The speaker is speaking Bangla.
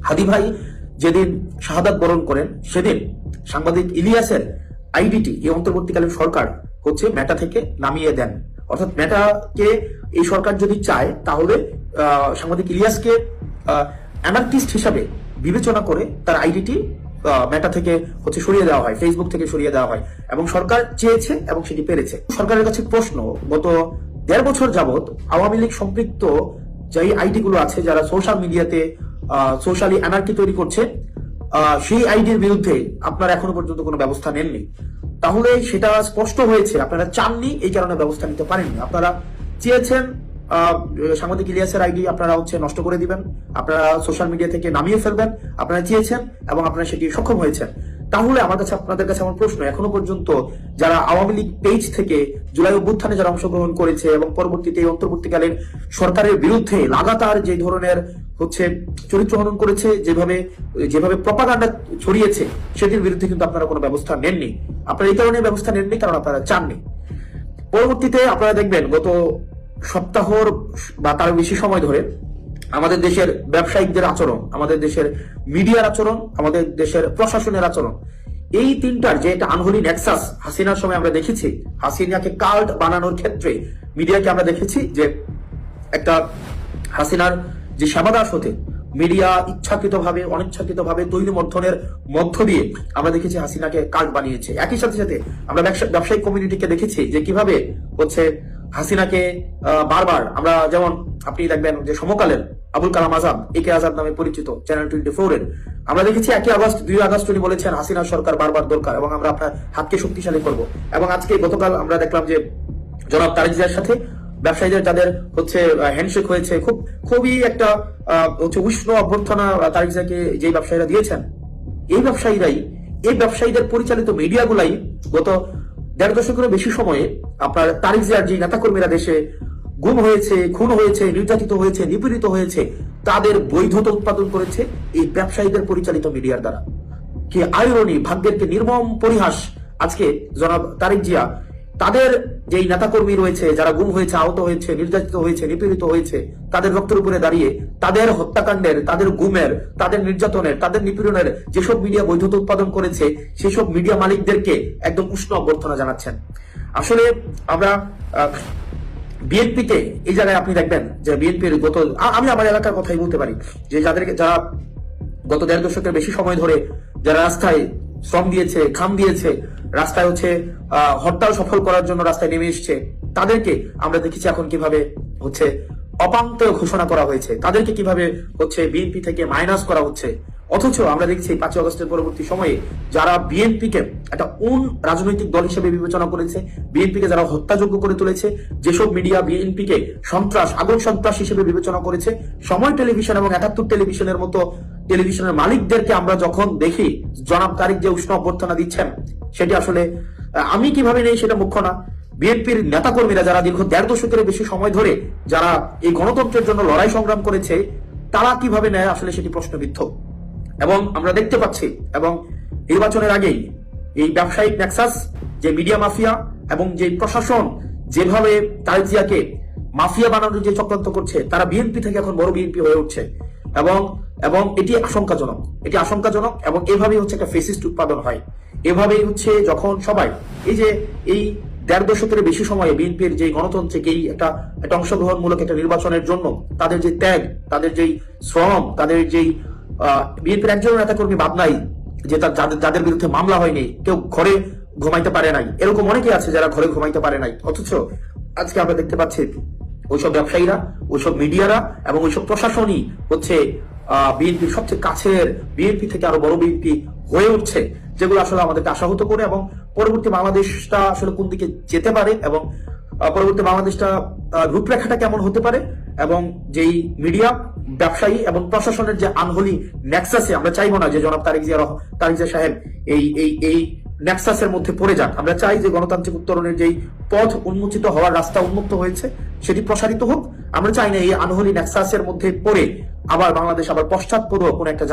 হাদি ভাই যেদিন শাহাদাত বরণ করেন সেদিন সাংবাদিক ইলিয়াসের আইডিটি এই অন্তর্বর্তীকালীন সরকার মেটা থেকে নামিয়ে দেন। অর্থাৎ মেটাকে এই সরকার যদি চায় তাহলে সাংবাদিক ইলিয়াসকে অ্যানার্কিস্ট হিসাবে বিবেচনা করে তার আইডিটি মেটা থেকে সরিয়ে দেওয়া হয়, ফেসবুক থেকে সরিয়ে দেওয়া হয়, এবং সরকার চেয়েছে এবং সেটি পেরেছে। সরকারের কাছে প্রশ্ন, গত 1.5 বছর যাবত আওয়ামী লীগ সম্পৃক্ত যে আইডি গুলো আছে, যারা সোশ্যাল মিডিয়াতে সোশ্যালি অ্যানার্কি তৈরি করছে, সেই আইডির বিরুদ্ধে আপনারা এখনো পর্যন্ত কোনো ব্যবস্থা নেননি। তাহলে সেটা স্পষ্ট হয়েছে আপনারা চাননি, এই কারণে ব্যবস্থা নিতে পারেননি। আপনারা চেয়েছেন সাংবাদিক ইলিয়াসের আইডি আপনারা নষ্ট করে দিবেন, আপনারা সোশ্যাল মিডিয়া থেকে নামিয়ে ফেলবেন, আপনারা চেয়েছেন এবং আপনারা সেটি সক্ষম হয়েছেন। তাহলে আপনাদের কাছে আমার প্রশ্ন, এখনো পর্যন্ত যারা আওয়ামী লীগ পেজ থেকে জুলাই অভ্যুত্থানে যারা অংশগ্রহণ করেছে এবং পরবর্তীতে অন্তর্বর্তীকালীন সরকারের বিরুদ্ধে লাগাতার যে ধরনের চরিত্র হনন করেছে, যেভাবে প্রপাগান্ডা ছড়িয়েছে, সেটির বিরুদ্ধে কিন্তু আপনারা কোনো ব্যবস্থা নেননি। আপনারা এই কারণে ব্যবস্থা নেননি কারণ আপনারা চাননি। পরবর্তীতে আপনারা দেখবেন গত সপ্তাহর বা তার বেশি সময় ধরে আমাদের দেশের ব্যবসায়িকদের আচরণ, আমাদের দেশের মিডিয়ার আচরণ, আমাদের দেশের প্রশাসনের আচরণ, এই তিনটার যে একটা আনহোলি নেক্সাস হাসিনার সময় আমরা দেখেছি। হাসিনাকে কাল্ট বানানোর ক্ষেত্রে মিডিয়াকে আমরা দেখেছি যে একটা হাসিনার যে সেবাদাস হতে মিডিয়া ইচ্ছাকৃতভাবে অনিচ্ছাকৃতভাবে তৈলমর্ধনের মধ্য দিয়ে আমরা দেখেছি হাসিনাকে কাল্ট বানিয়েছে। একই সাথে সাথে আমরা ব্যবসায়িক কমিউনিটিকে দেখেছি যে কিভাবে হাসিনাকে বারবার আমরা, যেমন আপনি দেখবেন যে সমকালের আবুল কালাম আজাদ, একে আজাদ নামে পরিচিত, চ্যানেল 24-এর, আমরা দেখেছি 2 আগস্ট উনি বলেছেন হাসিনা সরকার বারবার দরকার এবং আমরা আপনার হাতকে শক্তিশালী করব। এবং আজকে গতকাল আমরা দেখলাম যে জনাব তারেক জিয়ার সাথে ব্যবসায়ীদের যাদের হ্যান্ডশেক হয়েছে, খুবই একটা উষ্ণ অভ্যর্থনা তারেক জিয়াকে যে ব্যবসায়ীরা দিয়েছেন, এই ব্যবসায়ীদের পরিচালিত মিডিয়াগুলাই গত 1.5 দশকেরও বেশি সময়ে আপনার তারেক জিয়ার যে নেতাকর্মীরা দেশে গুম হয়েছে, খুন হয়েছে, নির্যাতিত হয়েছে, নিপীড়িত হয়েছে, তাদের বৈধতা উৎপাদন করেছে এই ব্যবসায়ীদের পরিচালিত মিডিয়ার দ্বারা। কি আইরনি, ভাগ্যের কি নির্মম পরিহাস। আজকে জনাব তারেক জিয়া তাদের যেই নেতাকর্মী রয়েছে, যারা গুম হয়েছে, আহত হয়েছে, নির্যাতিত হয়েছে, নিপীড়িত হয়েছে, তাদের রক্তের উপরে দাঁড়িয়ে তাদের হত্যাকাণ্ডের, তাদের গুমের, তাদের নির্যাতনের, তাদের নিপীড়নের যেসব মিডিয়া বৈধতা উৎপাদন করেছে, সেসব মিডিয়া মালিকদেরকে একদম উষ্ণ অভ্যর্থনা জানাচ্ছেন। আসলে আমরা বিএনপিতে এই জায়গায় আপনি দেখবেন যে বিএনপির আমি আমার এলাকার কথাই বলতে পারি, যে যারা গত 1.5 দশকের বেশি সময় ধরে যারা রাস্তায় শ্রম দিয়েছে, ঘাম দিয়েছে, রাস্তায় হরতাল সফল করার জন্য রাস্তায় নেমে এসছে, তাদেরকে আমরা দেখেছি এখন কিভাবে অপান্ত ঘোষণা করা হয়েছে, তাদেরকে কিভাবে বিএনপি থেকে মাইনাস করা হচ্ছে। অথচ আমরা দেখছি 5 আগস্টের পরবর্তী সময়ে যারা বিএনপিকে একটা রাজনৈতিক দল হিসেবে বিবেচনা করেছে, বিএনপিকে যারা হত্যাযোগ্য করে তুলেছে, যেসব মিডিয়া বিএনপিকে আগুন সন্ত্রাস হিসেবে বিবেচনা করেছে, সময় টেলিভিশন এবং 71 টেলিভিশনের মতো টেলিভিশনের মালিকদেরকে আমরা যখন দেখি জনাব তারেক যে উষ্ণ অভ্যর্থনা দিচ্ছেন, সেটি আসলে আমি কিভাবে নেই সেটা মুখ্য না। বিএনপির নেতাকর্মীরা যারা দীর্ঘ 1.5 দশকের বেশি সময় ধরে যারা এই গণতন্ত্রের জন্য লড়াই সংগ্রাম করেছে, তারা কিভাবে নেয় আসলে সেটি প্রশ্নবিদ্ধ। এবং আমরা দেখতে পাচ্ছি, এবং নির্বাচনের আগেই এই ব্যবসায়িক নেক্সাস, যে মিডিয়া মাফিয়া এবং যে প্রশাসন যেভাবে তারেক জিয়াকে মাফিয়া বানানোর যে চক্রান্ত করছে, তারা বিএনপি থেকে এখন বড় বিএনপি হয়ে উঠছে। এবং এটি আশঙ্কাজনক এবং এভাবেই একটা ফেসিস্ট উৎপাদন হয়। এভাবেই যখন সবাই এই 1.5 দশকের বেশি সময়ে বিএনপির যে গণতন্ত্রকে একটা অংশগ্রহণমূলক একটা নির্বাচনের জন্য তাদের যে ত্যাগ, তাদের যেই শ্রম, তাদের যেই বিএনপির একজন নেতাকর্মী বাদ নাই যে যাদের বিরুদ্ধে মামলা হয়নি, কেউ ঘরে ঘুমাইতে পারে নাই, এরকম অনেকে আছে যারা ঘরে ঘুমাইতে পারে নাই। অথচ আজকে আমরা দেখতে পাচ্ছি ওইসব ব্যবসায়ীরা, ওইসব মিডিয়ারা এবং ওইসব প্রশাসনই বিএনপির সবচেয়ে কাছের, বিএনপি থেকে আরো বড় বিএনপি হয়ে উঠছে, যেগুলো আসলে আমাদেরকে আশাহত করে। এবং পরবর্তী বাংলাদেশটা আসলে কোন দিকে যেতে পারে এবং পরবর্তী বাংলাদেশটা রূপরেখাটা কেমন হতে পারে, এবং যেই মিডিয়া, ব্যবসায়ী এবং প্রশাসনের যে আনহোলি নেক্সাসে আমরা চাইবো না যে জনাব তারেক জিয়া সাহেব এই নেক্সাসের মধ্যে পড়ে যান। আমরা চাই যে গণতান্ত্রিক উত্তরণের যেই পথ উন্মোচিত হওয়ার রাস্তা উন্মুক্ত হয়েছে সেটি প্রসারিত হোক। আমরা চাই না এই আনহোলি নেক্সাসের মধ্যে পড়ে আবার বাংলাদেশ আবার পশ্চাৎপদ কোন একটা